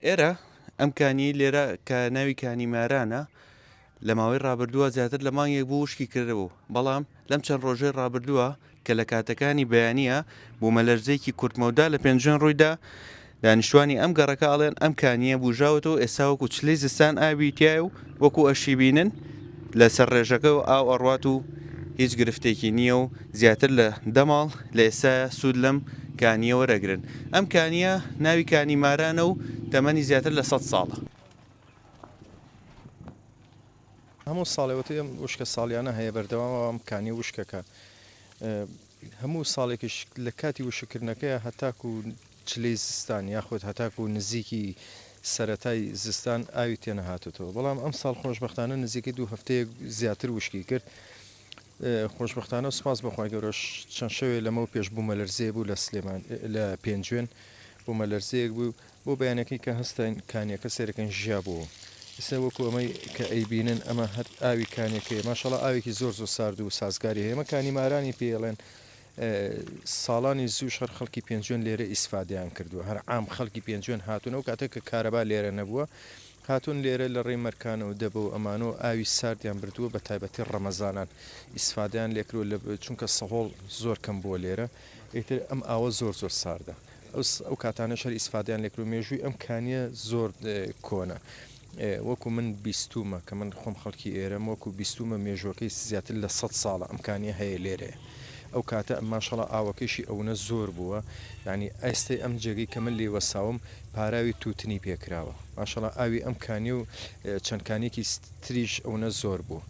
ئێرە ئەم کانی لێرە کە ناوی کانی مارانە لە ماوەی ڕابردووە زیاتر لە مانگێک بوو وشکی کردبوو بەڵام لەم چەند ڕۆژەی ڕابردووە کە لە کاتەکانی بەیانیە بوومەلەرزەیەکی کورتمەودا لە پێنجێن ڕوویدا دانیشتوانی ئەم گەڕەکە ئاڵێن ئەم کانیە بژاوتەوە ئێستا وەکو چلەی زستان ئاوی تایە و وەکو ئەشی بینن لەسەر ڕێژەکە و ئاو ئەڕوات و هیچ گرفتێکی نییە و زیاتر لە دەماڵ لە ئێستا سوود لەم کانیە وەرەگرن ئەم کانیە ناوی کانی مارانە و تەمەنی زیاتر لە 100 ساڵە. هەموو ساڵێوەتی ئەم وشکە ساڵیانە هەیە بەردەوامەوە ئەم کانی وشکەکە هەموو ساڵێکیش لە کاتی وشکردنەکەی هەتاکو و چلەی زستان یاخود هەتاکو و نزیکی سەتای زستان ئاوی تێنە هاتوتەوە بەڵام ئەم ساڵ خۆشببختانە نزیکی 2 هەفتەیە زیاتر وشکی کرد خۆشببختانە و سپاس بەخوای گەورەش چەند شەوێ لەمە پێش بوومە لەرزەیە بوو لە سلێمان لە پێنجێن بوومە لەرزەیەک بوو بۆ بەیانەکەی کە هەستن کانیەکە سێرەکەن ژیا بوو. ئستا وەکو ئەمەی کە ئەیبینن ئەمە هەر ئاوی کانێکەیە ماشەڵە ئاوێکی زۆر سارد و سازگاری هەیە ئەمە کانی مارانی پێڵێن ساڵانی زوو شەر خەڵکی پێنجێن لێرە ئیسفادیان کردووە هەر عام خەڵکی پێنجێن هاتوونەوە کاتێک کە کارەبا لێرە نەبووە هاتون لێرە لە ڕێی مەرکانەوە دەبەوە ئەمانەوە ئاوی ساردیان بردووە بە تایبەتی ڕەمەزانان ئیسفادیان لێکرۆ لە چونکە سەهۆڵ زۆر کەم بووە لێرە ئیتر ئەم ئاوە زۆر ساردا ئەو کاتانە شەر ئیسفادیان لێکرو مێژووی ئەم کانیە زۆر کۆنە. وەکو من بیستومە کە من خۆم خەڵکی ئێرەم وەکو بیستومە مێژوەکەی زیاتر لە 100 ساڵە ئەمکانی هەیە لێرێ ئەو کاتە ماشەڵە ئاوەکەشی ئەوەنە زۆر بووە ینی ئەستی ئەم جێگەی کە من لێوەساوم پاراوی تووتنی پێکراوە ماشەڵە ئاوی ئەم کانی و چەندکانێکی تریش ئەوەنە زۆر بوو